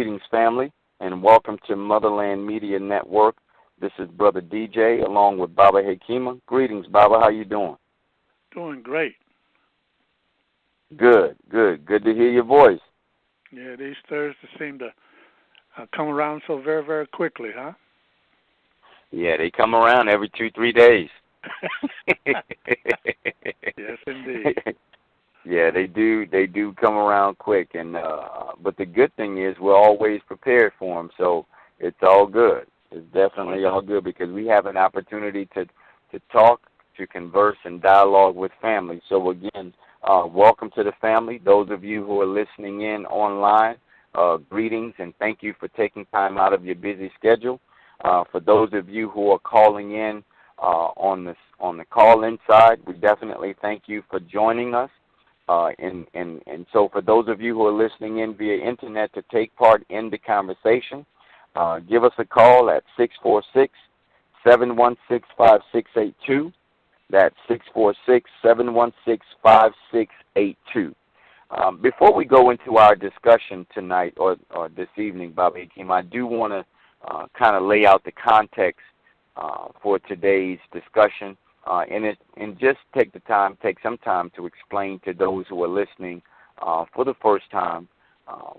Greetings, family, and welcome to Motherland Media Network. This is Brother DJ along with Baba Hekima. Greetings, Baba. How you doing? Doing great. Good to hear your voice. Yeah, these Thursdays seem to come around so very, very quickly, huh? Yeah, they come around every 2-3 days. Yes, indeed. Yeah, they do. They do come around quick, and but the good thing is we're always prepared for them, so it's all good. It's definitely all good because we have an opportunity to talk, to converse, and dialogue with family. So again, welcome to the family. Those of you who are listening in online, greetings, and thank you for taking time out of your busy schedule. For those of you who are calling in on the call-in side, we definitely thank you for joining us. And so for those of you who are listening in via internet to take part in the conversation, give us a call at 646-716-5682. That's 646-716-5682. Before we go into our discussion tonight or this evening, Baba Hakeem, I do want to kind of lay out the context for today's discussion. And just take some time to explain to those who are listening for the first time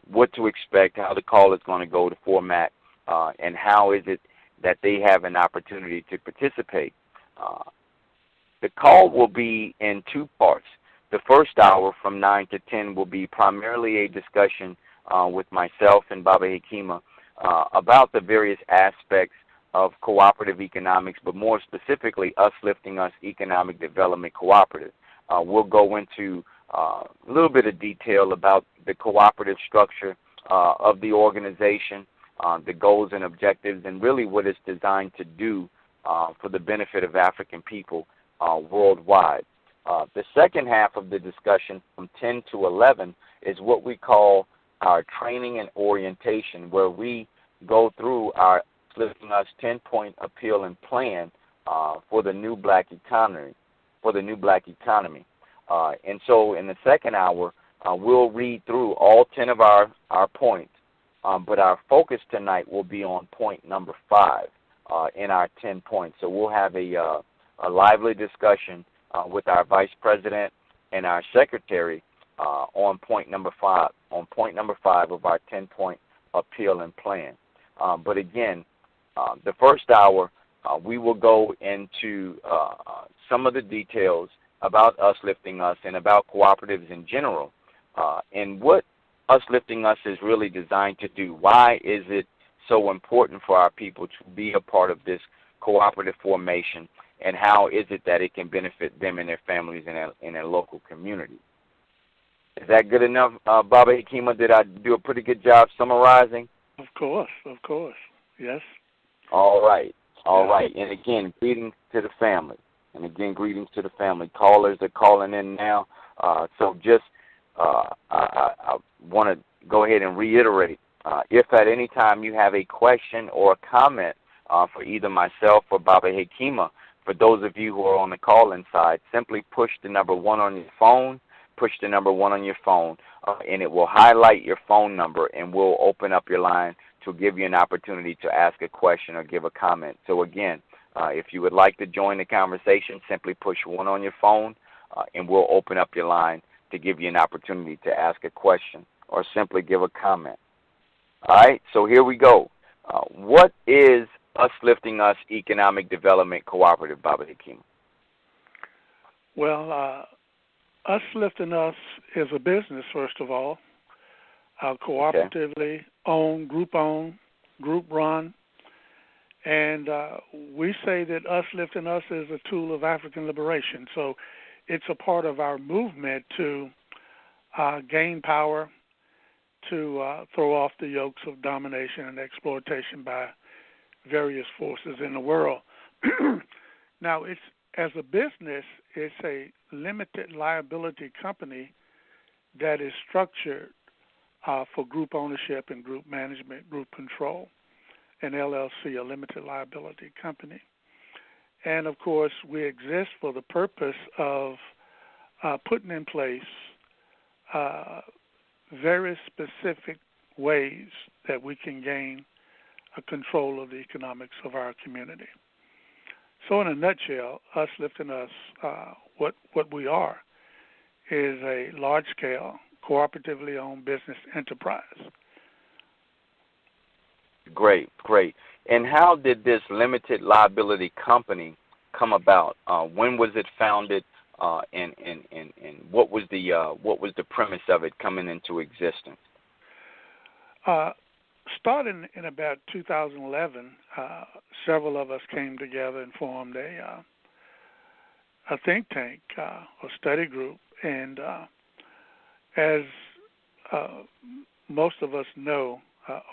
what to expect, how the call is going to go, the format, and how is it that they have an opportunity to participate. The call will be in two parts. The first hour from 9 to 10 will be primarily a discussion with myself and Baba Hekima about the various aspects of cooperative economics, but more specifically, Usliftingus Economic Development Cooperative. We'll go into a little bit of detail about the cooperative structure of the organization, the goals and objectives, and really what it's designed to do for the benefit of African people worldwide. The second half of the discussion from 10 to 11 is what we call our training and orientation, where we go through our Usliftingus 10-point appeal and plan for the new black economy. And so in the second hour, we'll read through all 10 of our points, but our focus tonight will be on point number 5 in our 10 points. So we'll have a lively discussion with our vice president and our secretary on point number 5 of our 10-point appeal and plan. But again, the first hour, we will go into some of the details about Usliftingus and about cooperatives in general, and what Usliftingus is really designed to do. Why is it so important for our people to be a part of this cooperative formation, and how is it that it can benefit them and their families in their local community? Is that good enough, Baba Hekima? Did I do a pretty good job summarizing? Of course. Yes. All right. And again, greetings to the family. Callers are calling in now. So just I want to go ahead and reiterate. If at any time you have a question or a comment for either myself or Baba Hekima, for those of you who are on the call-in side, simply push the number 1 on your phone. And it will highlight your phone number, and we'll open up your line to give you an opportunity to ask a question or give a comment. So again, if you would like to join the conversation, simply push 1 on your phone, and we'll open up your line to give you an opportunity to ask a question or simply give a comment. All right, so here we go. What is Usliftingus Economic Development Cooperative, Baba Hakeem? Well, Usliftingus is a business, first of all, cooperatively owned, group run, and we say that Usliftingus is a tool of African liberation. So it's a part of our movement to gain power, to throw off the yokes of domination and exploitation by various forces in the world. Now, as a business, it's a limited liability company that is structured for group ownership and group management, group control, an LLC, a limited liability company. And, of course, we exist for the purpose of putting in place very specific ways that we can gain a control of the economics of our community. So in a nutshell, Us Lifting Us, what we are is a large-scale, cooperatively owned business enterprise. Great, great. And how did this limited liability company come about? When was it founded, and what was the premise of it coming into existence? Starting in about 2011, several of us came together and formed a think tank, a study group, and as most of us know,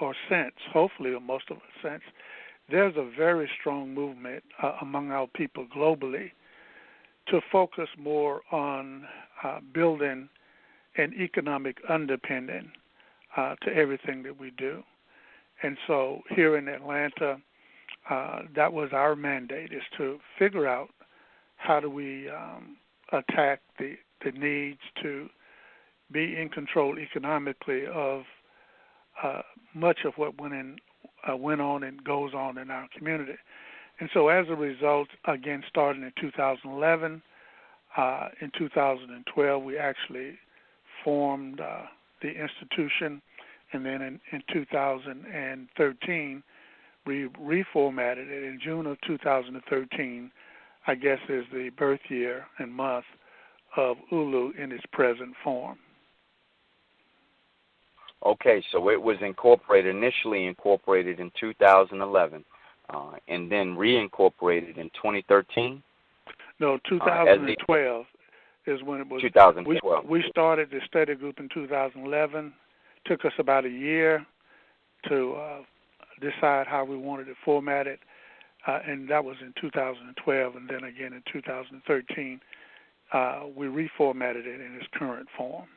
or sense, hopefully most of us sense, there's a very strong movement among our people globally to focus more on building an economic underpinning to everything that we do. And so here in Atlanta, that was our mandate, is to figure out how do we attack the needs to be in control economically of much of what went on and goes on in our community. And so as a result, again, starting in 2011, in 2012, we actually formed the institution, and then in 2013, we reformatted it. In June of 2013, I guess, is the birth year and month of ULU in its present form. Okay, so it was initially incorporated in 2011, and then reincorporated in 2013? No, 2012 is when it was. 2012. We started the study group in 2011. Took us about a year to decide how we wanted to format it, and that was in 2012, and then again in 2013, we reformatted it in its current form.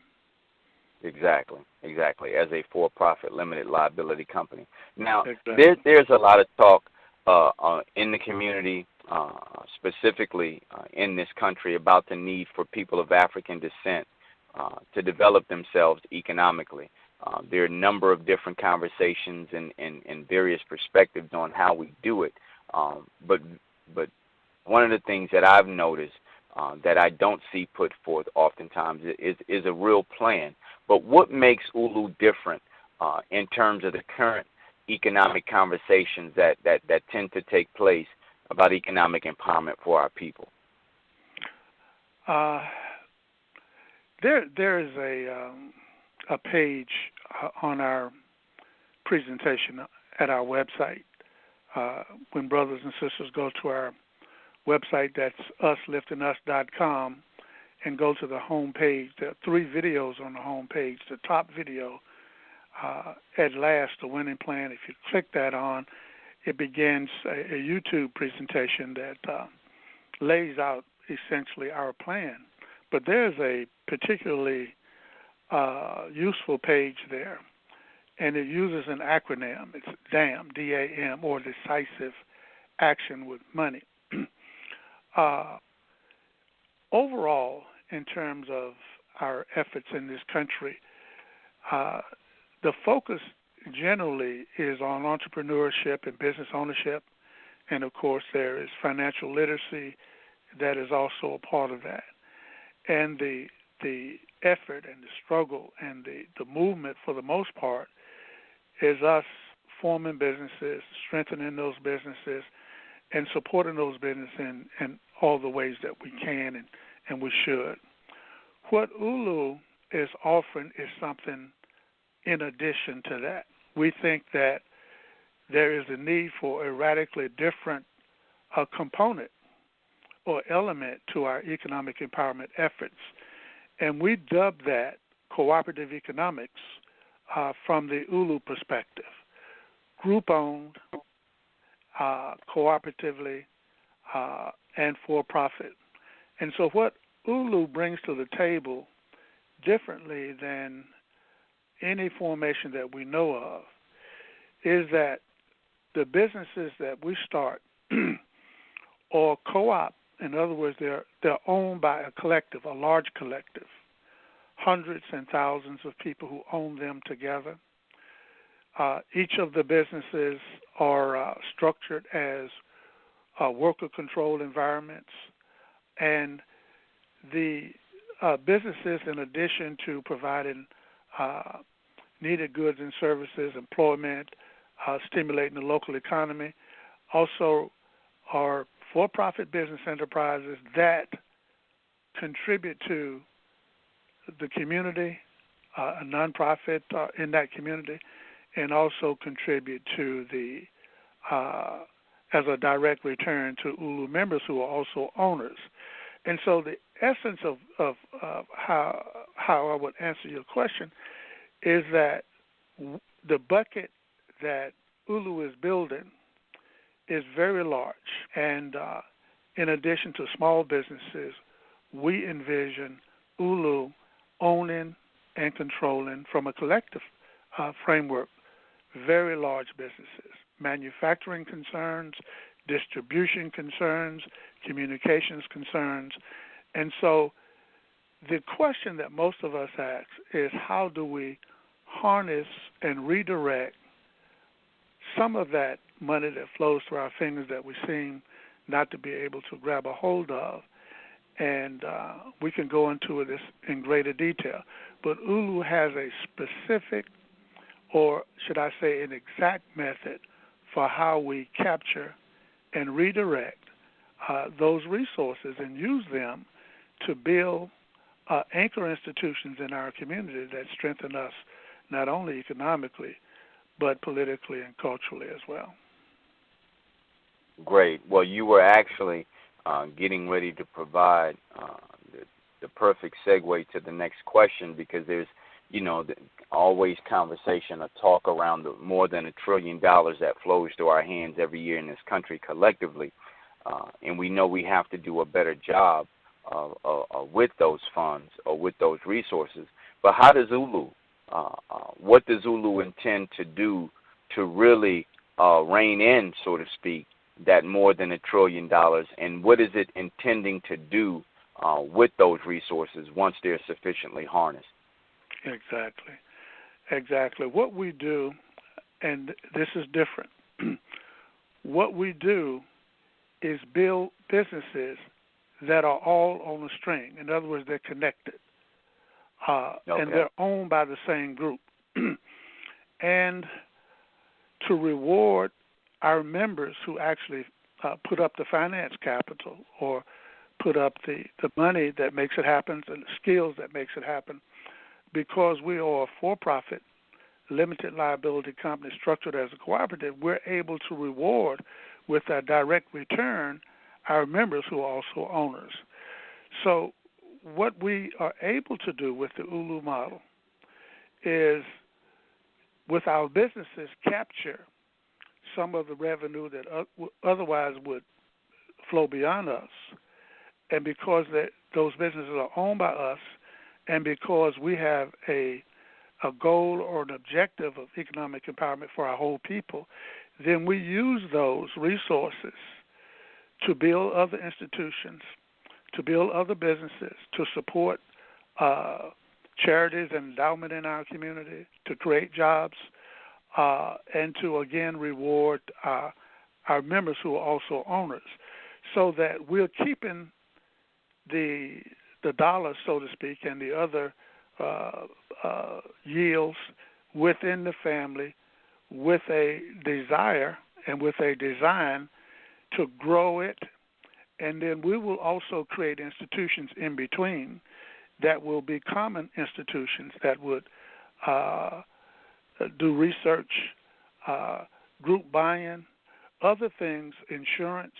Exactly, as a for-profit limited liability company. Now, exactly. there's a lot of talk in the community, specifically in this country, about the need for people of African descent to develop themselves economically. There are a number of different conversations and various perspectives on how we do it. But one of the things that I've noticed that I don't see put forth oftentimes is a real plan. But what makes ULU different in terms of the current economic conversations that tend to take place about economic empowerment for our people? There is a page on our presentation at our website. When brothers and sisters go to our website, that's usliftingus.com, and go to the home page. There are 3 videos on the home page. The top video, At Last, the Winning Plan, if you click that on, it begins a YouTube presentation that lays out essentially our plan. But there's a particularly useful page there, and it uses an acronym. It's DAM, D-A-M, or Decisive Action with Money. Overall, in terms of our efforts in this country, the focus generally is on entrepreneurship and business ownership, and of course there is financial literacy that is also a part of that. And the effort and the struggle and the movement, for the most part, is us forming businesses, strengthening those businesses, and supporting those businesses in all the ways that we can and we should. What ULU is offering is something in addition to that. We think that there is a need for a radically different component or element to our economic empowerment efforts, and we dub that cooperative economics from the ULU perspective. Group-owned, cooperatively, and for-profit. And so what ULU brings to the table, differently than any formation that we know of, is that the businesses that we start or co-op, in other words, they're owned by a collective, a large collective, hundreds and thousands of people who own them together. Each of the businesses are structured as worker-controlled environments, and the businesses, in addition to providing needed goods and services, employment, stimulating the local economy, also are for-profit business enterprises that contribute to the community, a nonprofit in that community, and also contribute to the as a direct return to ULU members who are also owners. And so the essence of how I would answer your question is that the bucket that ULU is building is very large. And in addition to small businesses, we envision ULU owning and controlling from a collective framework very large businesses, manufacturing concerns, distribution concerns, communications concerns. And so the question that most of us ask is, how do we harness and redirect some of that money that flows through our fingers that we seem not to be able to grab a hold of? And we can go into this in greater detail. But ULU has a specific, or should I say an exact method for how we capture and redirect those resources and use them to build anchor institutions in our community that strengthen us not only economically, but politically and culturally as well. Great. Well, you were actually getting ready to provide the perfect segue to the next question, because there's, always conversation or talk around the more than $1 trillion that flows through our hands every year in this country collectively. And we know we have to do a better job with those funds or with those resources. But how does ULU, what does ULU intend to do to really rein in, so to speak, that more than $1 trillion, and what is it intending to do with those resources once they're sufficiently harnessed? Exactly. What we do, and this is different, what we do is build businesses that are all on a string. In other words, they're connected. And they're owned by the same group. And to reward our members who actually put up the finance capital or put up the money that makes it happen and the skills that makes it happen, because we are a for-profit, limited liability company structured as a cooperative, we're able to reward with a direct return our members who are also owners. So what we are able to do with the ULU model is, with our businesses, capture some of the revenue that otherwise would flow beyond us. And because those businesses are owned by us, and because we have a goal or an objective of economic empowerment for our whole people, then we use those resources to build other institutions, to build other businesses, to support charities and endowment in our community, to create jobs, and to, again, reward our members who are also owners, so that we're keeping the dollars, so to speak, and the other yields within the family with a desire and with a design to grow it. And then we will also create institutions in between that will be common institutions that would do research, group buy-in, other things, insurance,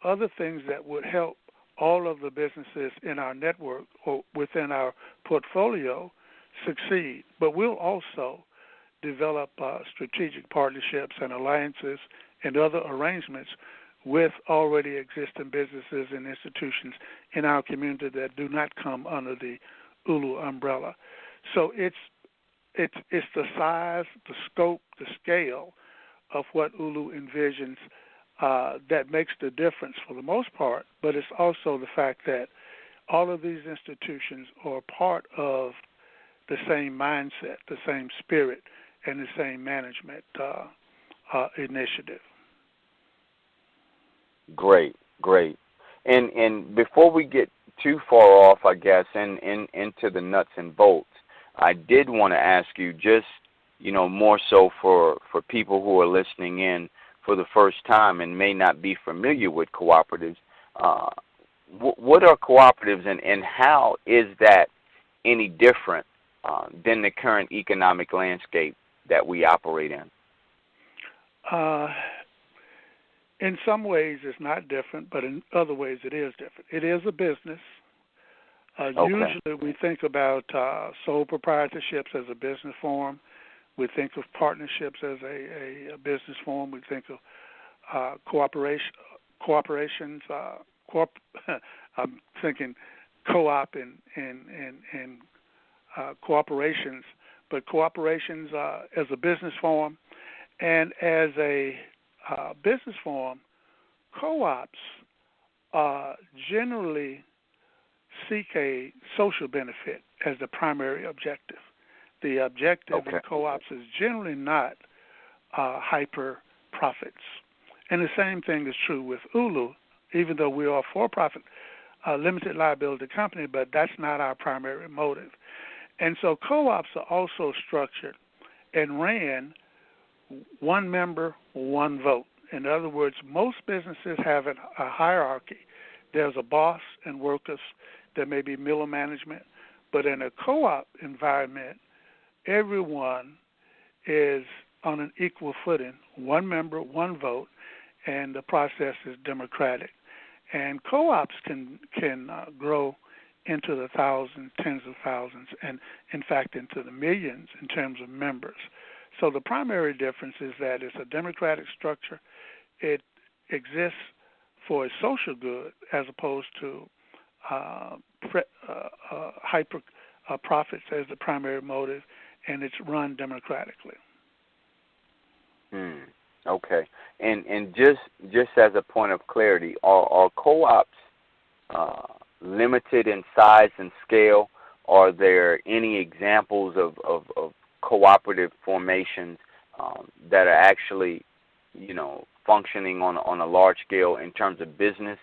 other things that would help all of the businesses in our network or within our portfolio succeed. But we'll also develop strategic partnerships and alliances and other arrangements with already existing businesses and institutions in our community that do not come under the ULU umbrella. So it's the size, the scope, the scale of what ULU envisions that makes the difference for the most part, but it's also the fact that all of these institutions are part of the same mindset, the same spirit, and the same management initiative. Great, great. And before we get too far off, I guess, into the nuts and bolts, I did want to ask you just, more so for people who are listening in for the first time and may not be familiar with cooperatives, what are cooperatives and how is that any different than the current economic landscape that we operate in? In some ways it's not different, but in other ways it is different. It is a business. Okay. Usually we think about sole proprietorships as a business form. We think of partnerships as a business form. We think of cooperations. I'm thinking co-op and cooperations, but cooperations as a business form, and as a business form, co-ops generally seek a social benefit as the primary objective. The objective in co-ops is generally not hyper profits. And the same thing is true with ULU, even though we are a for-profit limited liability company, but that's not our primary motive. And so co-ops are also structured and ran one member, one vote. In other words, most businesses have a hierarchy. There's a boss and workers. There may be middle management. But in a co-op environment, everyone is on an equal footing, one member, one vote, and the process is democratic. And co-ops can grow into the thousands, tens of thousands, and in fact into the millions in terms of members. So the primary difference is that it's a democratic structure. It exists for a social good as opposed to hyper profits as the primary motive, and it's run democratically. Okay. And just as a point of clarity, are co-ops limited in size and scale? Are there any examples of cooperative formations that are actually, functioning on a large scale in terms of business?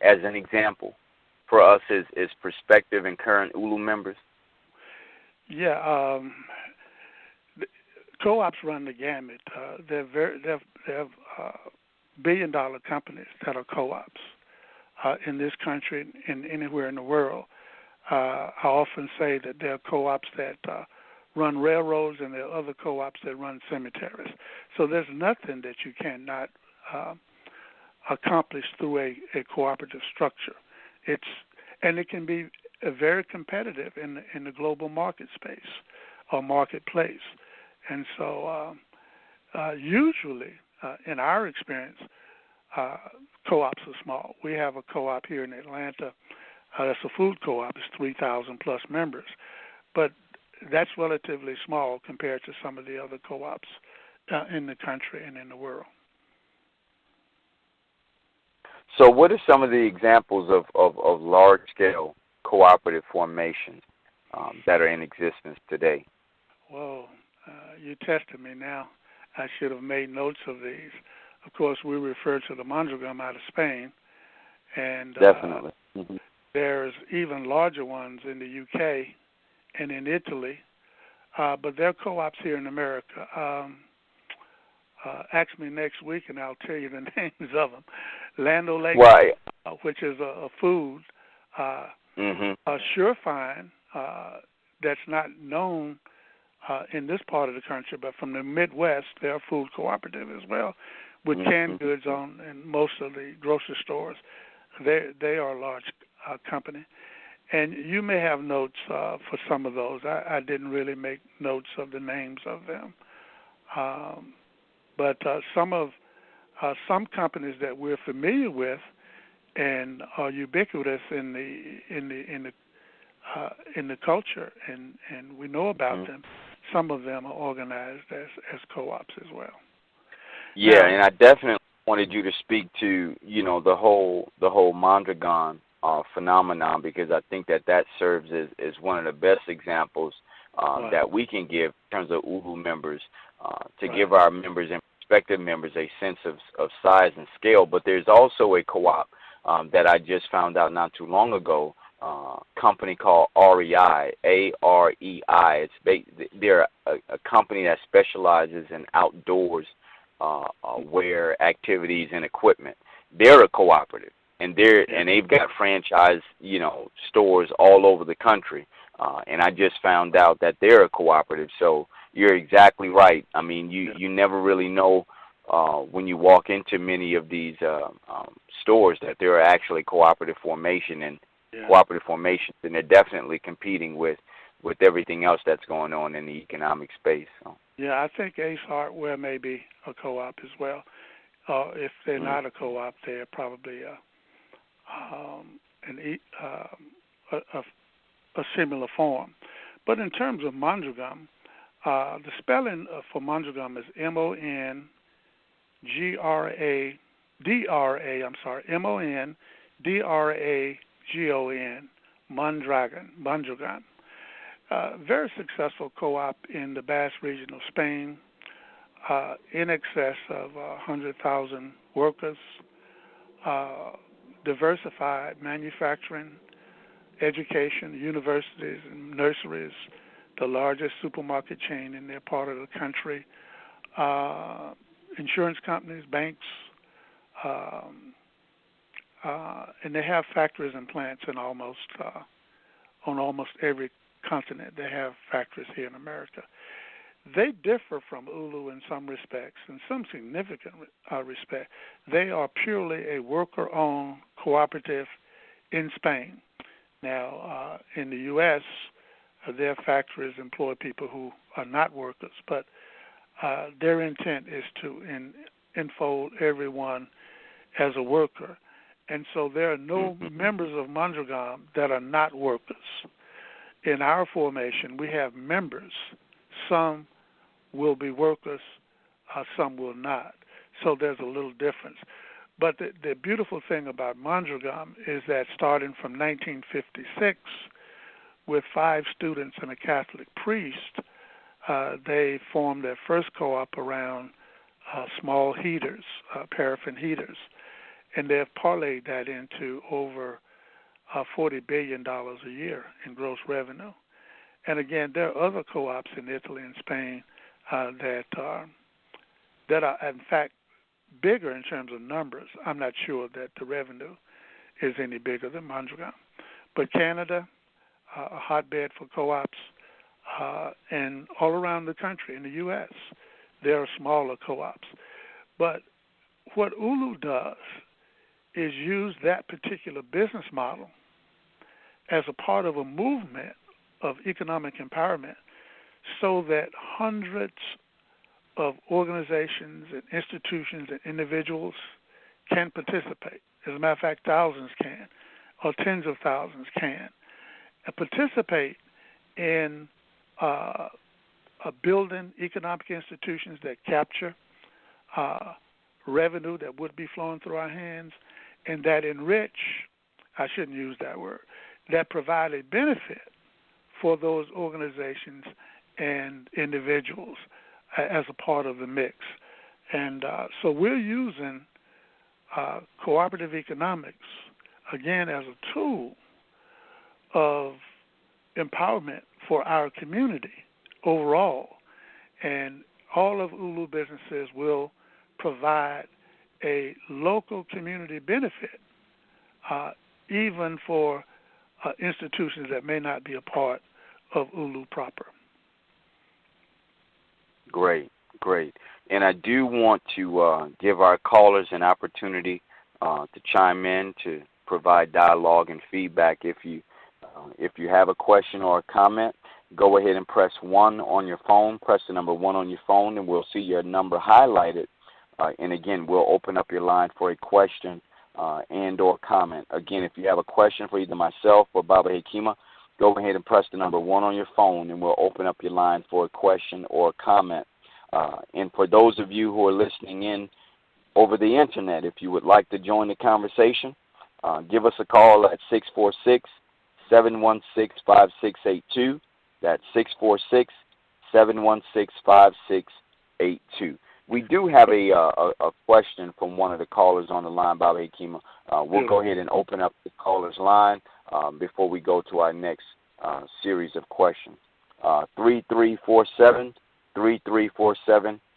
As an example, for us as prospective and current ULU members? Yeah, co-ops run the gamut. They're billion-dollar companies that are co-ops in this country and anywhere in the world. I often say that there are co-ops that run railroads and there are other co-ops that run cemeteries. So there's nothing that you cannot accomplish through a cooperative structure. And it can be very competitive in the global market space or marketplace. And so usually, in our experience, co-ops are small. We have a co-op here in Atlanta. That's a food co-op. It's 3,000 plus members. But that's relatively small compared to some of the other co-ops in the country and in the world. So what are some of the examples of large-scale cooperative formations that are in existence today? Whoa, you tested me now. I should have made notes of these. Of course, we refer to the Mondragon out of Spain. And definitely. There's even larger ones in the UK and in Italy, but there are co-ops here in America. Ask me next week, and I'll tell you the names of them. Land O'Lakes, right, which is a food, Surefine, that's not known in this part of the country, but from the Midwest, they're a food cooperative as well, with canned goods in most of the grocery stores. They are a large company. And you may have notes for some of those. I didn't really make notes of the names of them. But some companies that we're familiar with and are ubiquitous in the culture, and we know about them. Some of them are organized as co-ops as well. Yeah, now, and I definitely wanted you to speak to the whole Mondragon phenomenon, because I think that serves as one of the best examples that we can give in terms of ULU members to Right. give our members and prospective members a sense of size and scale. But there's also a co-op that I just found out not too long ago, company called REI, AREI. They're a company that specializes in outdoors wear activities and equipment. They're a cooperative, and they've got franchise stores all over the country. And I just found out that they're a cooperative. So you're exactly right. I mean, you never really know when you walk into many of these stores that there are actually cooperative formation and cooperative formations, and they're definitely competing with everything else that's going on in the economic space. So. Yeah, I think Ace Hardware may be a co-op as well. If they're not a co-op, they're probably a similar form. But in terms of Mondragon, the spelling for Mondragon is Mondragon, Mondragon. Very successful co-op in the Basque region of Spain, in excess of 100,000 workers, diversified manufacturing, education, universities and nurseries, the largest supermarket chain in their part of the country, insurance companies, banks, and they have factories and plants in on almost every continent. They have factories here in America. They differ from ULU in some respects, in some significant respect. They are purely a worker-owned cooperative in Spain. Now, in the U.S., their factories employ people who are not workers, but their intent is to enfold everyone as a worker. And so there are no members of Mondragon that are not workers. In our formation, we have members. Some will be workers, some will not. So there's a little difference. But the beautiful thing about Mondragon is that starting from 1956, with 5 students and a Catholic priest, they formed their first co-op around small heaters, paraffin heaters, and they've parlayed that into over $40 billion a year in gross revenue. And again, there are other co-ops in Italy and Spain that are in fact bigger in terms of numbers. I'm not sure that the revenue is any bigger than Mondragon. But Canada, a hotbed for co-ops, and all around the country, in the U.S., there are smaller co-ops. But what ULU does is use that particular business model as a part of a movement of economic empowerment so that hundreds of organizations and institutions and individuals can participate. As a matter of fact, thousands can, or tens of thousands can, participate in building economic institutions that capture revenue that would be flowing through our hands and that enrich, I shouldn't use that word, that provide a benefit for those organizations and individuals as a part of the mix. And so we're using cooperative economics, again, as a tool of empowerment for our community overall. And all of ULU businesses will provide a local community benefit, even for institutions that may not be a part of ULU proper. Great. And I do want to give our callers an opportunity to chime in, to provide dialogue and feedback. If you have a question or a comment, go ahead and press 1 on your phone. Press the number 1 on your phone, and we'll see your number highlighted. And again, we'll open up your line for a question and or comment. Again, if you have a question for either myself or Baba Hekima, go ahead and press the number 1 on your phone, and we'll open up your line for a question or a comment. And for those of you who are listening in over the Internet, if you would like to join the conversation, give us a call at 646-716-5682. That's 646-716-5682. We do have a question from one of the callers on the line, Baba Hekima. We'll go ahead and open up the caller's line before we go to our next series of questions. 3347.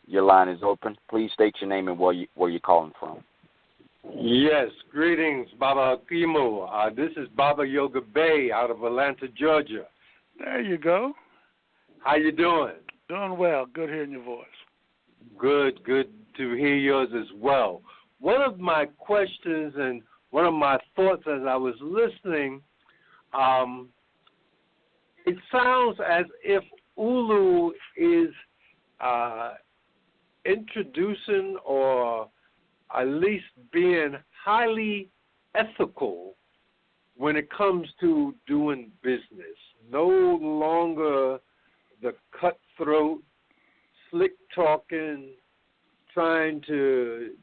Your line is open. Please state your name and where you're calling from. Yes, greetings, Baba Hekima. This is Baba Yoga Bay out of Atlanta, Georgia. There you go. How you doing? Doing well. Good hearing your voice. Good to hear yours as well. One of my questions and one of my thoughts as I was listening, it sounds as if Ulu is introducing or at least being highly ethical when it comes to doing business. No longer the cutthroat, slick talking, trying to,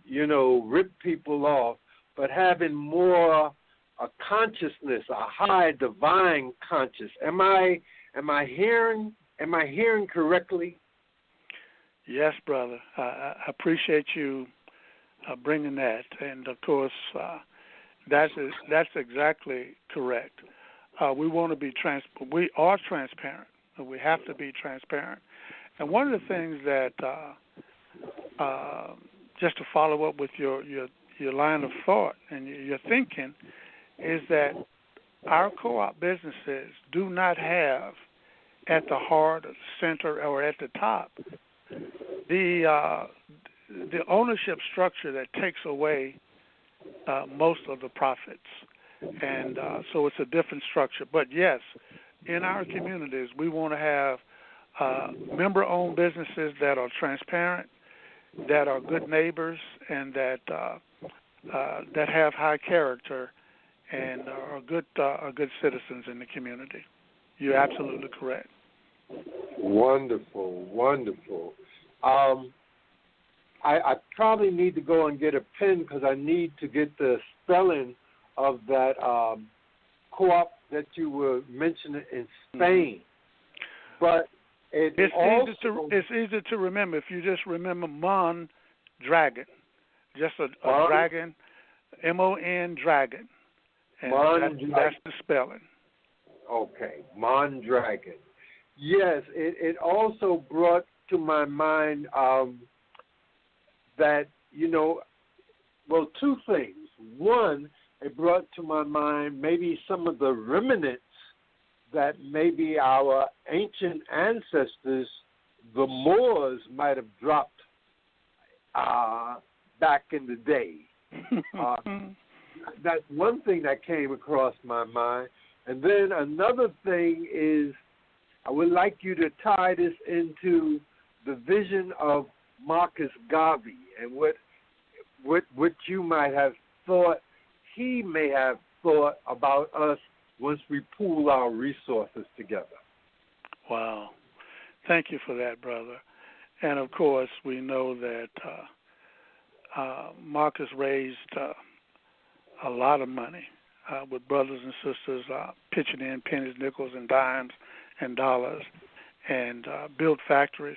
rip people off, but having more a consciousness, a high divine conscious. Am I hearing correctly? Yes, brother. I appreciate you bringing that, and of course, that's exactly correct. We want to be we are transparent. We have to be transparent. And one of the things that, just to follow up with your line of thought and your thinking, is that our co-op businesses do not have at the heart, or the center, or at the top the ownership structure that takes away most of the profits. And so it's a different structure. But yes, in our communities, we want to have member-owned businesses that are transparent, that are good neighbors, and that have high character and are good citizens in the community. You're absolutely correct. Wonderful. I probably need to go and get a pen because I need to get the spelling of that co-op that you were mentioning in Spain. But it's easy to remember if you just remember Mondragon, just a dragon, M-O-N dragon, and that's the spelling. Okay, Mondragon. Yes, it also brought to my mind that, two things. One, it brought to my mind maybe some of the remnants that maybe our ancient ancestors, the Moors, might have dropped back in the day. That's one thing that came across my mind. And then another thing is I would like you to tie this into the vision of Marcus Garvey and what you might have thought he may have thought about us once we pool our resources together. Wow. Thank you for that, brother. And, of course, we know that Marcus raised a lot of money with brothers and sisters pitching in pennies, nickels, and dimes and dollars, and built factories,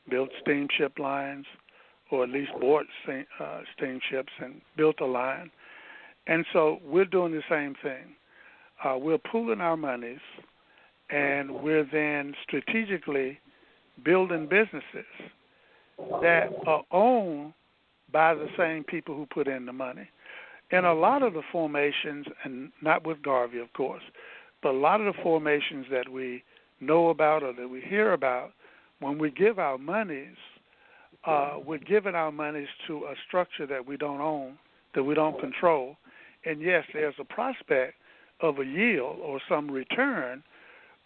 built steamship lines, or at least bought steamships and built a line. And so we're doing the same thing. We're pooling our monies, and we're then strategically building businesses that are owned by the same people who put in the money. And a lot of the formations, and not with Garvey, of course, but a lot of the formations that we know about or that we hear about, when we give our monies, we're giving our monies to a structure that we don't own, that we don't control. And yes, there's a prospect of a yield or some return,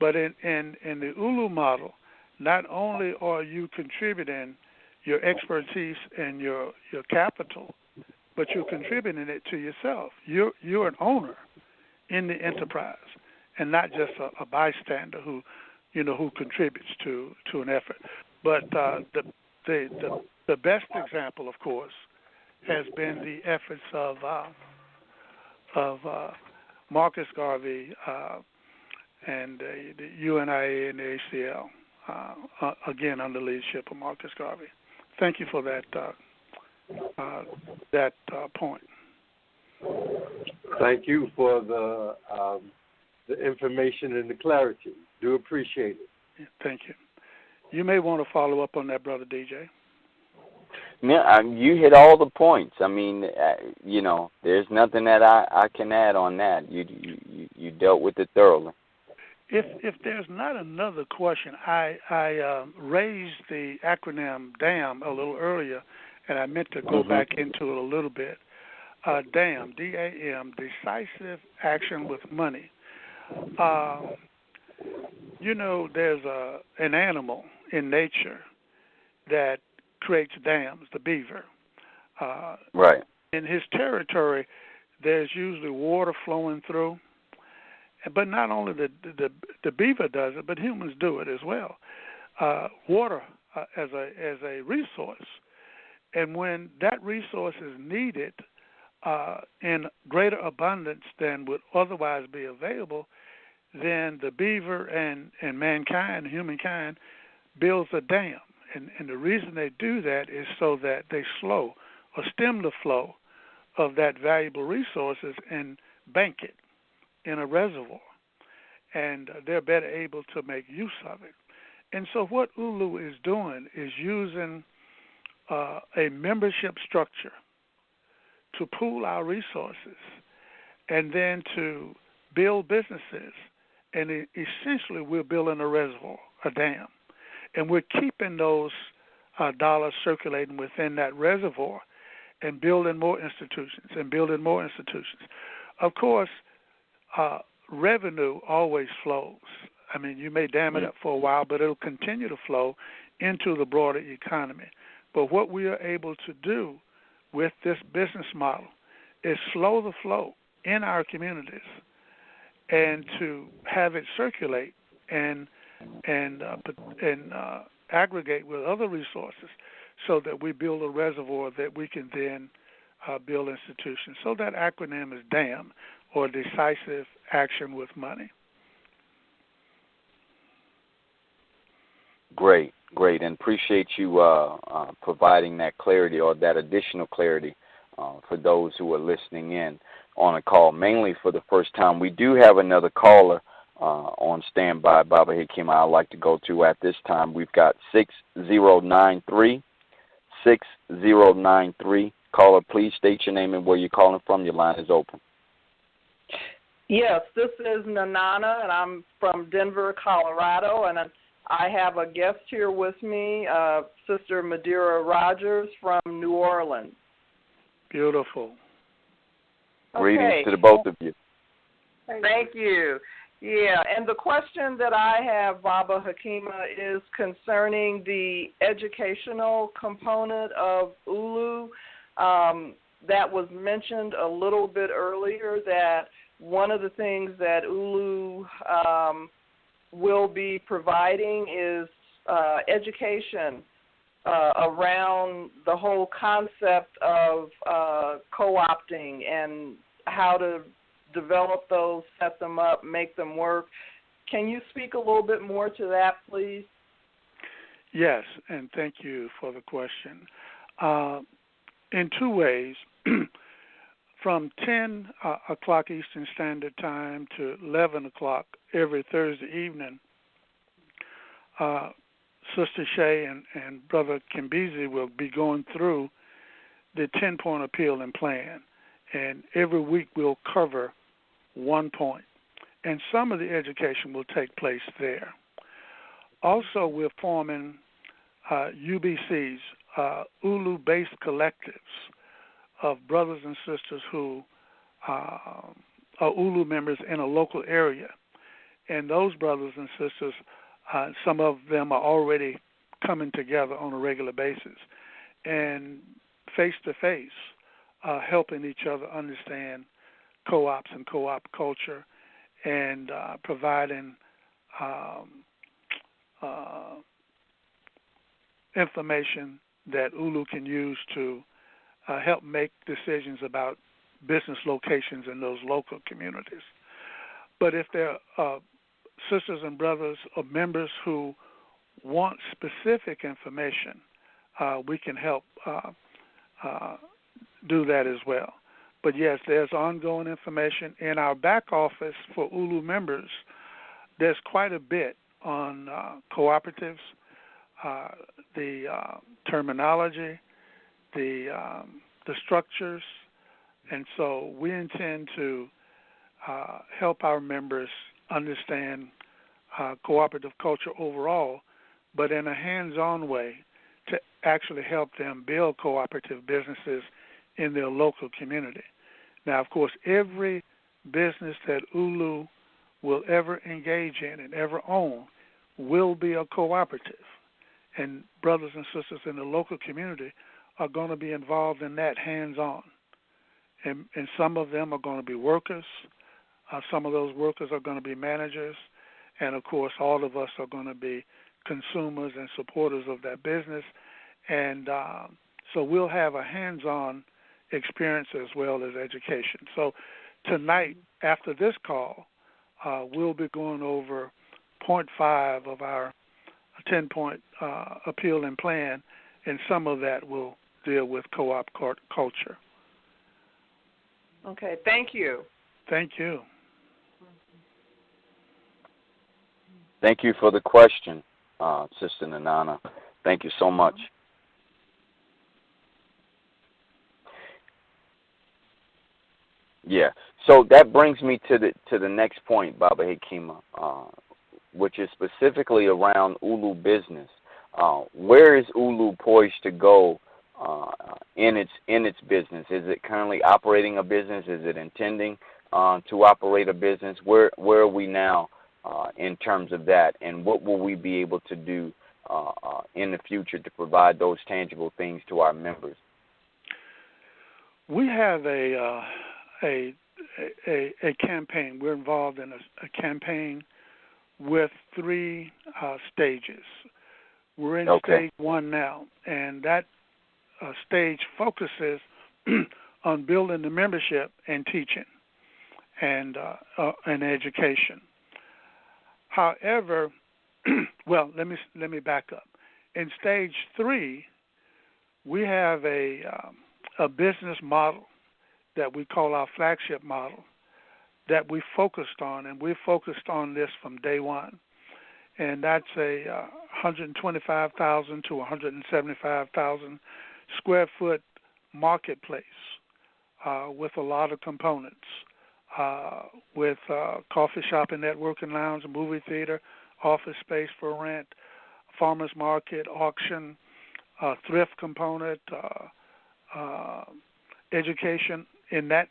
but in the ULU model, not only are you contributing your expertise and your capital, but you're contributing it to yourself. You're an owner in the enterprise, and not just a bystander who contributes to an effort. But the best example, of course, has been the efforts of Marcus Garvey and the UNIA and the ACL, again under leadership of Marcus Garvey. Thank you for that point. Thank you for the information and the clarity. Do appreciate it. Yeah, thank you. You may want to follow up on that, Brother DJ. Yeah, you hit all the points. I mean, there's nothing that I can add on that. You dealt with it thoroughly. If there's not another question, I raised the acronym DAM a little earlier, and I meant to go back into it a little bit. DAM, D-A-M, decisive action with money. There's an animal in nature that creates dams, the beaver. Right. In his territory, there's usually water flowing through. But not only the beaver does it, but humans do it as well. Water as a resource, and when that resource is needed in greater abundance than would otherwise be available, then the beaver and mankind, humankind, builds a dam. And the reason they do that is so that they slow or stem the flow of that valuable resources and bank it in a reservoir, and they're better able to make use of it. And so what ULU is doing is using a membership structure to pool our resources and then to build businesses. And essentially we're building a reservoir, a dam, and we're keeping those dollars circulating within that reservoir and building more institutions and building more institutions. Of course, revenue always flows. I mean, you may dam it up for a while, but it'll continue to flow into the broader economy. But what we are able to do with this business model is slow the flow in our communities and to have it circulate and aggregate with other resources so that we build a reservoir that we can then build institutions. So that acronym is DAM, or decisive action with money. Great, and appreciate you providing that clarity or that additional clarity for those who are listening in on a call, mainly for the first time. We do have another caller on standby, Baba Hikima, I'd like to go to at this time. We've got 6093. Caller, please state your name and where you're calling from. Your line is open. Yes, this is Nanana, and I'm from Denver, Colorado, and I have a guest here with me, Sister Madeira Rogers from New Orleans. Beautiful. Greetings to the both of you. Thank you. Yeah, and the question that I have, Baba Hikima, is concerning the educational component of ULU. That was mentioned a little bit earlier, that one of the things that ULU will be providing is education around the whole concept of co-opting and how to develop those, set them up, make them work. Can you speak a little bit more to that, please? Yes, and thank you for the question. In two ways, from 10 o'clock Eastern Standard Time to 11 o'clock every Thursday evening, Sister Shay and Brother Kimbizi will be going through the 10-point appeal and plan. And every week we'll cover 1 point. And some of the education will take place there. Also, we're forming UBCs, ULU-based collectives of brothers and sisters who are ULU members in a local area. And those brothers and sisters, some of them are already coming together on a regular basis and face-to-face helping each other understand co-ops and co-op culture and providing information that ULU can use to help make decisions about business locations in those local communities. But if there are sisters and brothers or members who want specific information, we can help do that as well. But yes, there's ongoing information in our back office for ULU members. There's quite a bit on cooperatives, the terminology, the structures, and so we intend to help our members understand cooperative culture overall, but in a hands-on way to actually help them build cooperative businesses in their local community. Now, of course, every business that ULU will ever engage in and ever own will be a cooperative. And brothers and sisters in the local community are going to be involved in that hands-on. And some of them are going to be workers. Some of those workers are going to be managers. And, of course, all of us are going to be consumers and supporters of that business. And so we'll have a hands-on experience as well as education. So tonight, after this call, we'll be going over point 5 of our 10-point appeal and plan, and some of that will deal with co-op culture. Okay, thank you. Thank you. Thank you for the question, Sister Nanana. Thank you so much. Yeah. So that brings me to the next point, Baba Hekima, which is specifically around ULU business. Where is ULU poised to go in its business? Is it currently operating a business? Is it intending to operate a business? Where are we now in terms of that, and what will we be able to do in the future to provide those tangible things to our members? We have a campaign. We're involved in a campaign with 3 stages. We're in stage 1 now, and that stage focuses on building the membership and teaching and education. However, well, let me back up. In stage 3, we have a business model that we call our flagship model that we focused on, and we focused on this from day one. And that's a 125,000 to 175,000 square foot marketplace with a lot of components, with coffee shop and networking lounge, movie theater, office space for rent, farmers market, auction, thrift component, education in that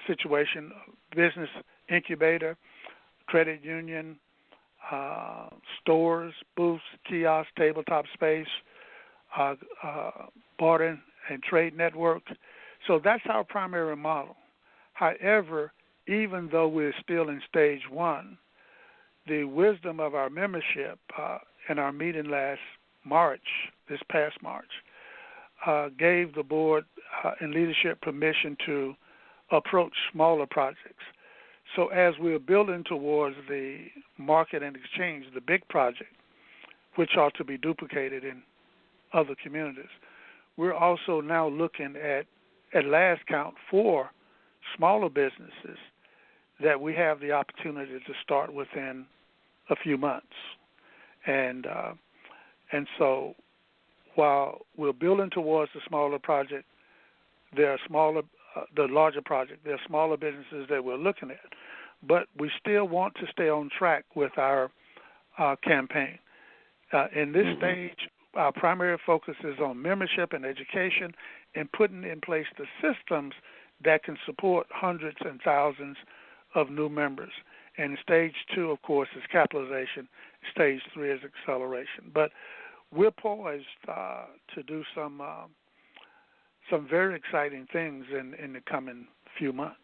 situation, business incubator, credit union, stores, booths, kiosks, tabletop space, barter and trade network. So that's our primary model. However, even though we're still in stage 1, the wisdom of our membership in our meeting this past March, gave the board and leadership permission to approach smaller projects. So as we're building towards the market and exchange, the big project, which ought to be duplicated in other communities, we're also now looking at last count 4 smaller businesses that we have the opportunity to start within a few months. And so while we're building towards the smaller project, there are the larger project, there are smaller businesses that we're looking at. But we still want to stay on track with our campaign. In this stage, our primary focus is on membership and education and putting in place the systems that can support hundreds and thousands of new members. And stage 2, of course, is capitalization. Stage 3 is acceleration. But we're poised to do some very exciting things in the coming few months.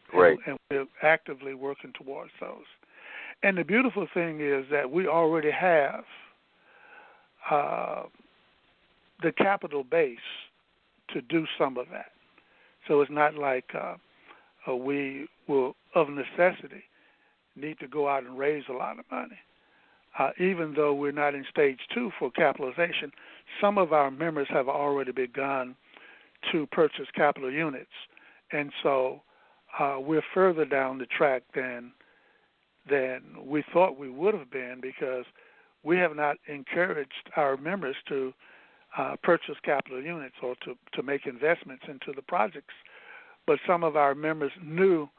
Great. And we're actively working towards those. And the beautiful thing is that we already have the capital base to do some of that. So it's not like we will, of necessity, need to go out and raise a lot of money. Even though we're not in stage 2 for capitalization, some of our members have already begun to purchase capital units. And so we're further down the track than we thought we would have been, because we have not encouraged our members to purchase capital units or to make investments into the projects. But some of our members knew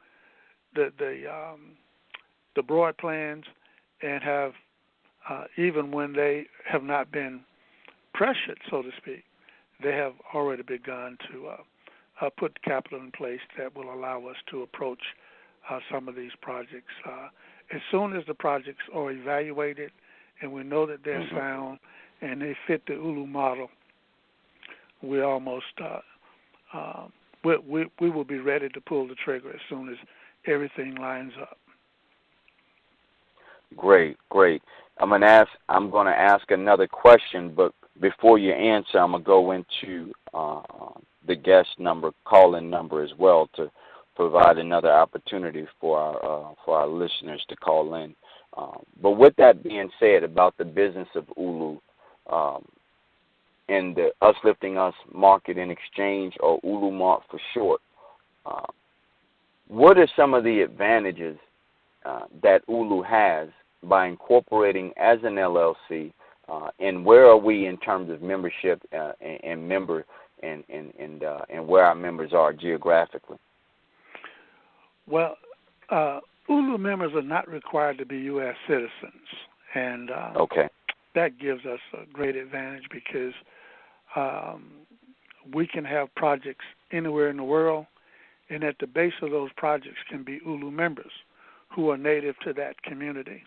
the broad plans and have, even when they have not been pressured, so to speak, they have already begun to put capital in place that will allow us to approach some of these projects. As soon as the projects are evaluated and we know that they're sound and they fit the ULU model, we almost we will be ready to pull the trigger as soon as everything lines up. Great. I'm going to ask another question, but before you answer, I'm going to go into the guest number, call-in number as well, to provide another opportunity for our listeners to call in. But with that being said, about the business of ULU and the Us Lifting Us Market and Exchange, or ULU Mark for short, what are some of the advantages that ULU has by incorporating as an LLC, and where are we in terms of membership and member and where our members are geographically? Well, ULU members are not required to be U.S. citizens, and that gives us a great advantage, because we can have projects anywhere in the world, and at the base of those projects can be ULU members who are native to that community.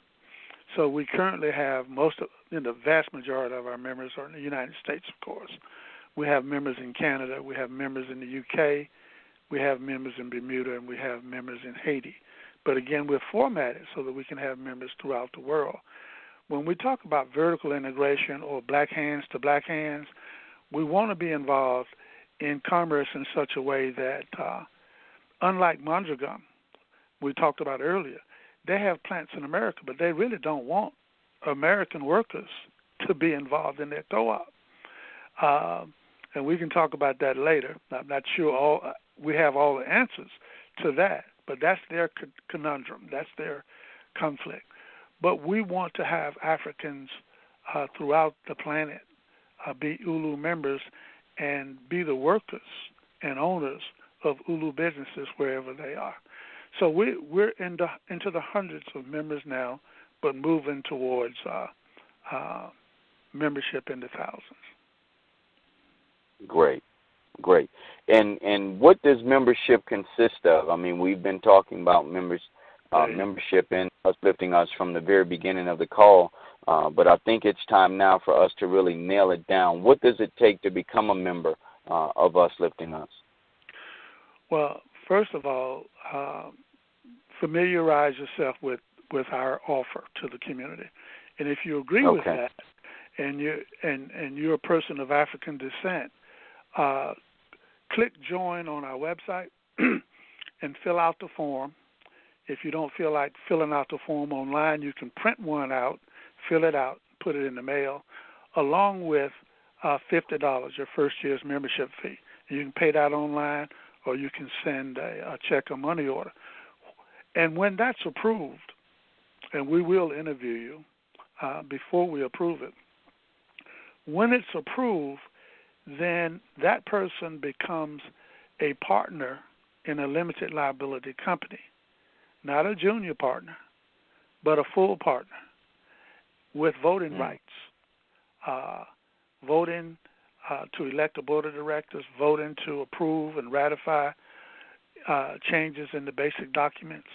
So we currently have the vast majority of our members are in the United States, of course. We have members in Canada, we have members in the UK, we have members in Bermuda, and we have members in Haiti. But again, we're formatted so that we can have members throughout the world. When we talk about vertical integration or black hands to black hands, we want to be involved in commerce in such a way that, unlike Mondragon, we talked about earlier, they have plants in America, but they really don't want American workers to be involved in their co-op. And we can talk about that later. I'm not sure we have all the answers to that, but that's their conundrum. That's their conflict. But we want to have Africans throughout the planet be ULU members and be the workers and owners of ULU businesses wherever they are. So we're into the hundreds of members now, but moving towards membership in the thousands. Great. And what does membership consist of? I mean, we've been talking about membership in Us Lifting Us from the very beginning of the call, but I think it's time now for us to really nail it down. What does it take to become a member of Us Lifting Us? Well, first of all, familiarize yourself with our offer to the community, and if you agree with that, and you're a person of African descent, click join on our website and fill out the form. If you don't feel like filling out the form online, you can print one out, fill it out, put it in the mail, along with $50, your first year's membership fee. You can pay that online, or you can send a check or money order. And when that's approved, and we will interview you before we approve it, when it's approved, then that person becomes a partner in a limited liability company, not a junior partner, but a full partner with voting rights, voting to elect a board of directors, voting to approve and ratify changes in the basic documents.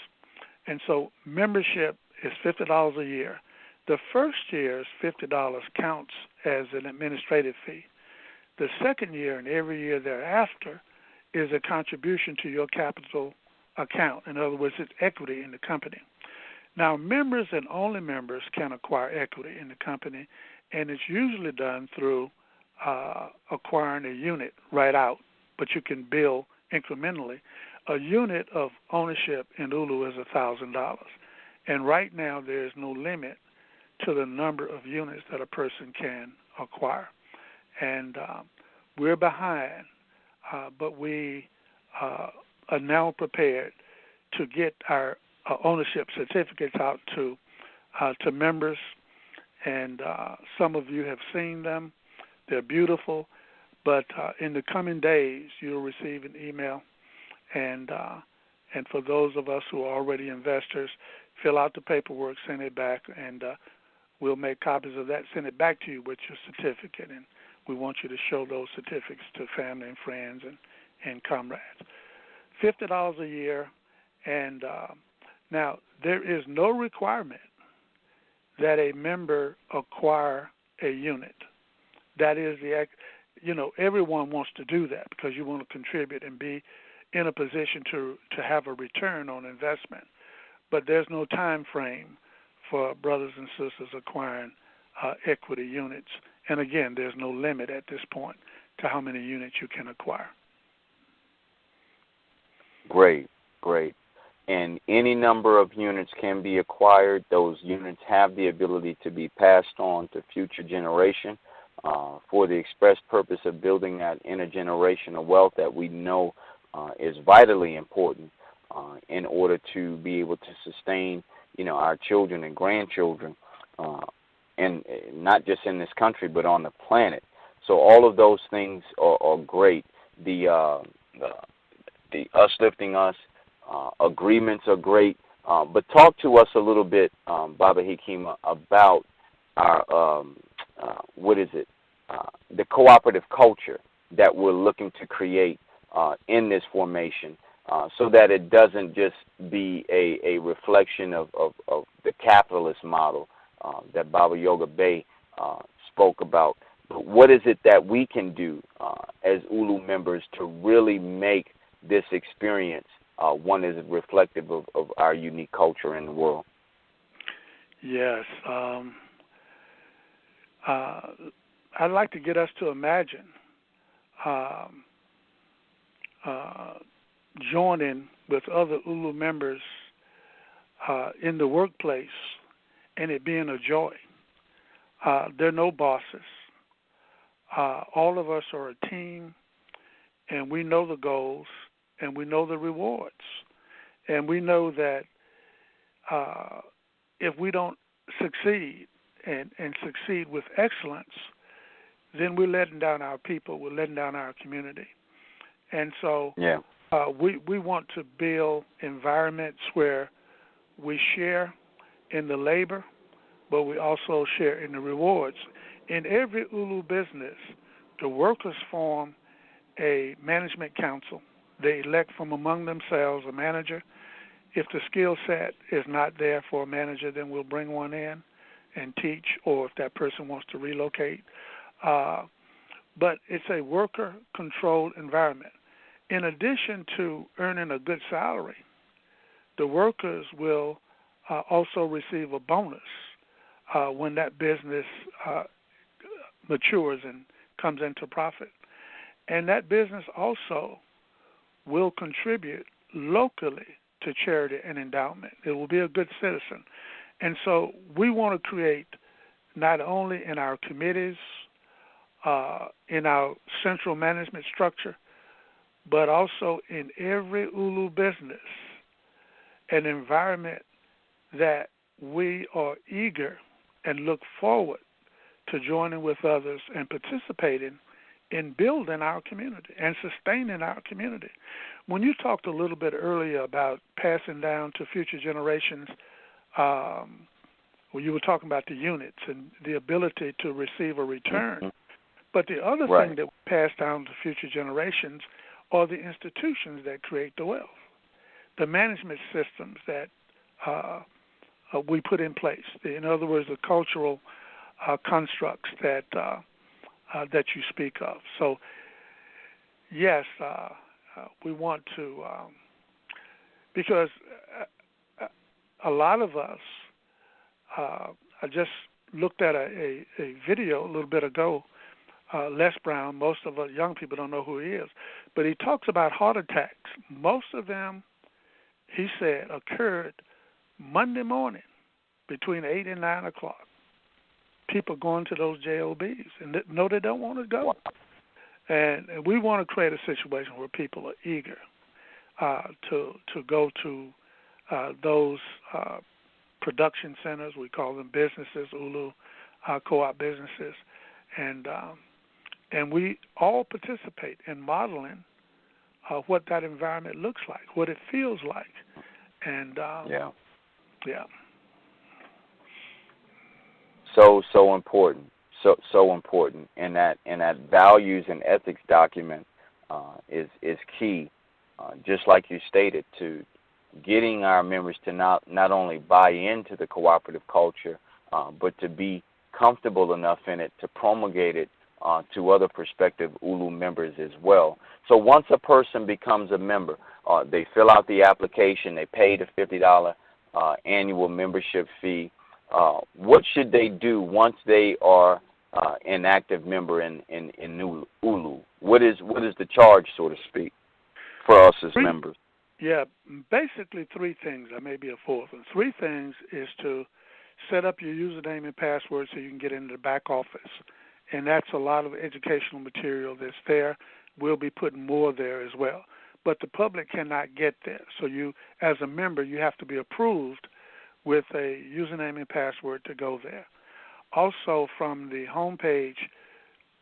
And so membership is $50 a year. The first year's $50 counts as an administrative fee. The second year and every year thereafter is a contribution to your capital account. In other words, it's equity in the company. Now, members and only members can acquire equity in the company, and it's usually done through acquiring a unit right out, but you can bill incrementally. A unit of ownership in ULU is $1,000. And right now there is no limit to the number of units that a person can acquire. And we're behind, but we are now prepared to get our ownership certificates out to members. And some of you have seen them. They're beautiful. But in the coming days, you'll receive an email. And for those of us who are already investors, fill out the paperwork, send it back, and we'll make copies of that, send it back to you with your certificate. And we want you to show those certificates to family and friends and comrades. $50 a year. And now, there is no requirement that a member acquire a unit. That is everyone wants to do that because you want to contribute and be in a position to have a return on investment. But there's no time frame for brothers and sisters acquiring equity units. And again, there's no limit at this point to how many units you can acquire. Great. And any number of units can be acquired. Those units have the ability to be passed on to future generation for the express purpose of building that intergenerational wealth that we know is vitally important in order to be able to sustain, our children and grandchildren, and not just in this country but on the planet. So all of those things are great. The us lifting us agreements are great, but talk to us a little bit, Baba Hikima, about our the cooperative culture that we're looking to create in this formation, so that it doesn't just be a reflection of the capitalist model that Baba Yoga Bey spoke about. But what is it that we can do as ULU members to really make this experience one is reflective of our unique culture in the world? Yes. I'd like to get us to imagine joining with other ULU members in the workplace and it being a joy. There are no bosses. All of us are a team, and we know the goals, and we know the rewards. And we know that if we don't succeed and succeed with excellence, then we're letting down our people, we're letting down our community. And so we want to build environments where we share in the labor, but we also share in the rewards. In every ULU business, the workers form a management council. They elect from among themselves a manager. If the skill set is not there for a manager, then we'll bring one in and teach, or if that person wants to relocate. But it's a worker-controlled environment. In addition to earning a good salary, the workers will also receive a bonus when that business matures and comes into profit. And that business also will contribute locally to charity and endowment. It will be a good citizen. And so we want to create, not only in our committees, in our central management structure, but also in every ULU business, an environment that we are eager and look forward to joining with others and participating in building our community and sustaining our community. When you talked a little bit earlier about passing down to future generations, you were talking about the units and the ability to receive a return. Mm-hmm. But the other thing that we pass down to future generations are the institutions that create the wealth, the management systems that we put in place. In other words, the cultural constructs that you speak of. So, yes, we want to, because a lot of us, I just looked at a video a little bit ago. Les Brown, most of the young people don't know who he is, but he talks about heart attacks. Most of them, he said, occurred Monday morning between 8 and 9 o'clock, people going to those JOBs and no, they don't want to go. And we want to create a situation where people are eager to go to those production centers. We call them businesses, ULU co-op businesses, and we all participate in modeling what that environment looks like, what it feels like, and yeah. So important. So important, and that values and ethics document is key. Just like you stated, to getting our members to not only buy into the cooperative culture, but to be comfortable enough in it to promulgate it to other prospective ULU members as well. So once a person becomes a member, they fill out the application, they pay the $50 annual membership fee. What should they do once they are an active member in ULU? What is the charge, so to speak, for us as members? Yeah, basically three things. There may be a fourth one. Three things is to set up your username and password so you can get into the back office. And that's a lot of educational material that's there. We'll be putting more there as well. But the public cannot get there. So you, as a member, you have to be approved with a username and password to go there. Also, from the homepage,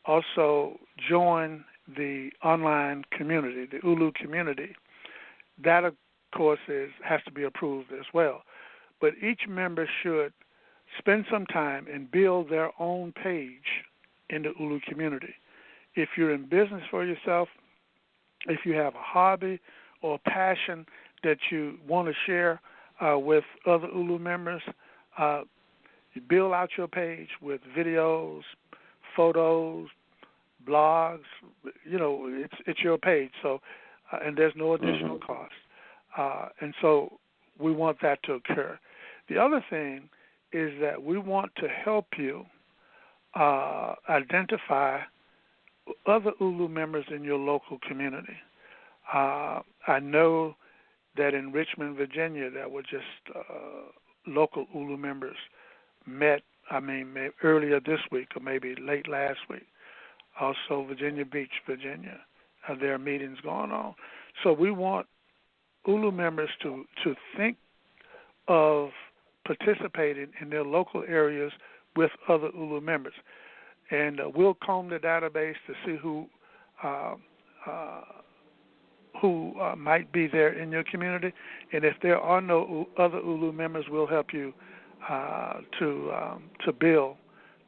also join the online community, the ULU community. That, of course, has to be approved as well. But each member should spend some time and build their own page in the ULU community. If you're in business for yourself, if you have a hobby or a passion that you want to share with other ULU members, you build out your page with videos, photos, blogs. You know, it's your page. So, and there's no additional cost. And so we want that to occur. The other thing is that we want to help you identify other ULU members in your local community. I know that in Richmond, Virginia, there were just local ULU members met, earlier this week or maybe late last week. Also, Virginia Beach, Virginia, there are meetings going on. So we want ULU members to think of participating in their local areas with other ULU members. And we'll comb the database to see who might be there in your community. And if there are no other ULU members, we'll help you to build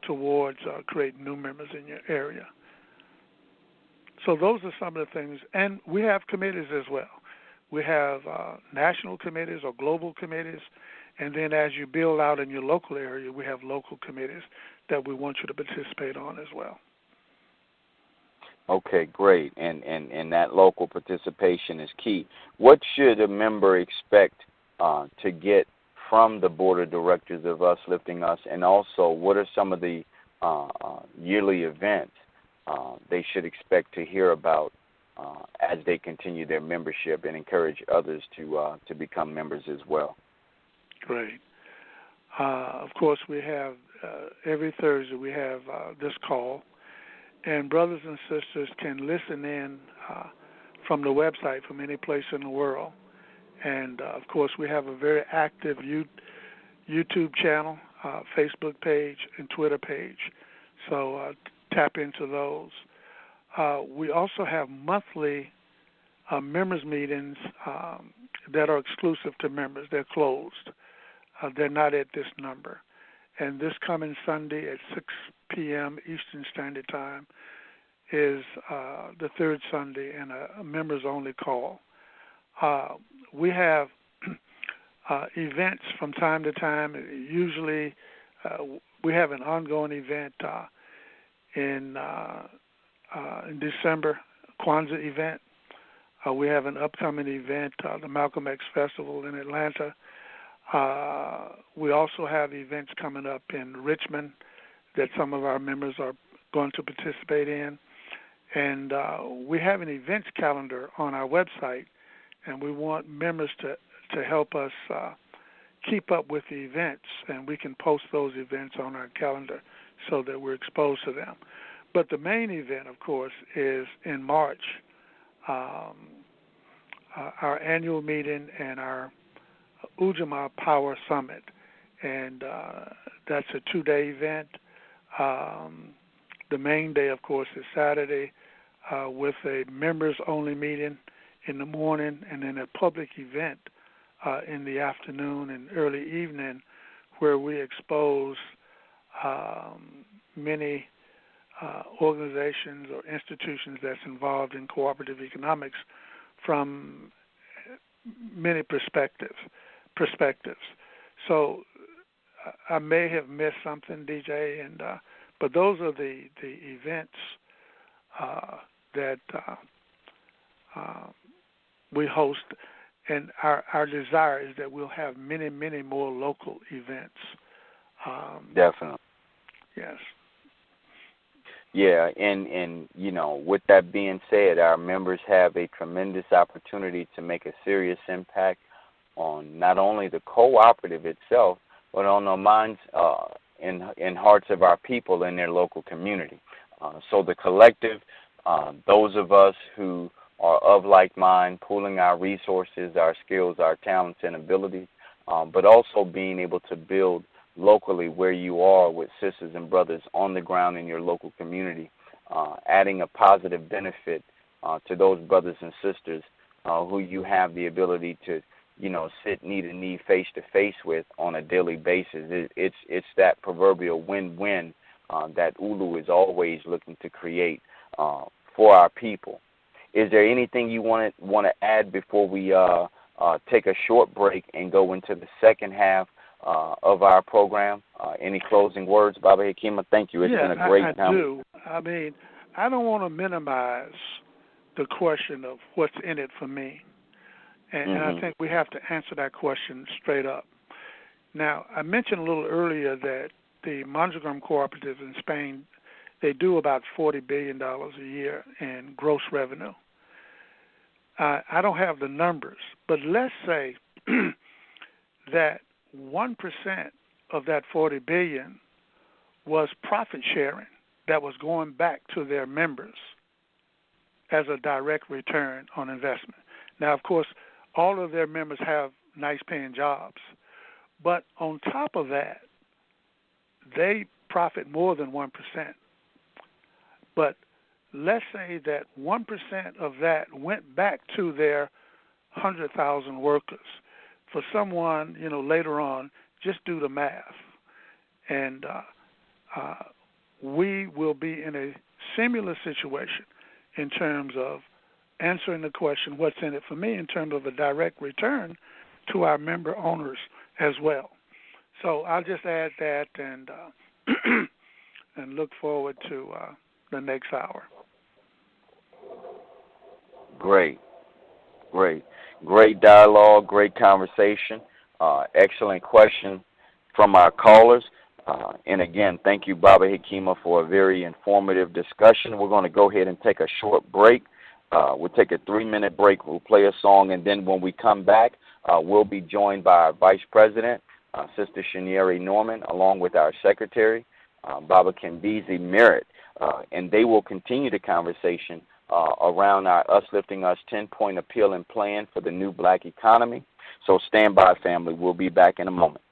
towards creating new members in your area. So those are some of the things. And we have committees as well. We have national committees or global committees. And then as you build out in your local area, we have local committees that we want you to participate on as well. Okay, great. And that local participation is key. What should a member expect to get from the board of directors of Uplifting Us? And also, what are some of the yearly events they should expect to hear about as they continue their membership and encourage others to become members as well? Great. Of course, we have every Thursday we have this call, and brothers and sisters can listen in from the website from any place in the world. And, of course, we have a very active YouTube channel, Facebook page, and Twitter page. So tap into those. We also have monthly members meetings that are exclusive to members. They're closed. They're not at this number. And this coming Sunday at 6 p.m. Eastern Standard Time is the third Sunday and a members-only call. We have events from time to time. Usually we have an ongoing event in December, Kwanzaa event. We have an upcoming event, the Malcolm X Festival in Atlanta. We also have events coming up in Richmond that some of our members are going to participate in. And we have an events calendar on our website, and we want members to help us keep up with the events, and we can post those events on our calendar so that we're exposed to them. But the main event, of course, is in March, our annual meeting and our Ujamaa Power Summit. And that's a 2-day event. The main day, of course, is Saturday with a members-only meeting in the morning and then a public event in the afternoon and early evening where we expose many organizations or institutions that's involved in cooperative economics from many perspectives. So I may have missed something, DJ, and but those are the events that we host, and our desire is that we'll have many, many more local events. Definitely. Yes. Yeah, and you know, with that being said, our members have a tremendous opportunity to make a serious impact on not only the cooperative itself, but on the minds and hearts of our people in their local community. So the collective, those of us who are of like mind, pooling our resources, our skills, our talents and abilities, but also being able to build locally where you are with sisters and brothers on the ground in your local community, adding a positive benefit to those brothers and sisters who you have the ability to, you know, sit knee to knee, face to face with on a daily basis. It's that proverbial win-win that ULU is always looking to create for our people. Is there anything you want to add before we take a short break and go into the second half of our program? Any closing words, Baba Hekima? Thank you. It's been a great time. I do. I mean, I don't want to minimize the question of what's in it for me. And I think we have to answer that question straight up. Now, I mentioned a little earlier that the Mondragon Cooperative in Spain, they do about $40 billion a year in gross revenue. I don't have the numbers, but let's say that 1% of that $40 billion was profit sharing that was going back to their members as a direct return on investment. Now, of course, all of their members have nice paying jobs, but on top of that, they profit more than 1%. But let's say that 1% of that went back to their 100,000 workers. For someone, you know, later on, just do the math. And we will be in a similar situation in terms of answering the question, what's in it for me, in terms of a direct return to our member owners as well. So I'll just add that and and look forward to the next hour. Great dialogue, great conversation, excellent question from our callers. And again, thank you, Baba Hekima, for a very informative discussion. We're going to go ahead and take a short break. We'll take a 3-minute break. We'll play a song, and then when we come back, we'll be joined by our Vice President, Sister Shanieri Norman, along with our Secretary, Baba Kimbizi Merritt, and they will continue the conversation around our Us Lifting Us 10-point appeal and plan for the new black economy. So stand by, family. We'll be back in a moment.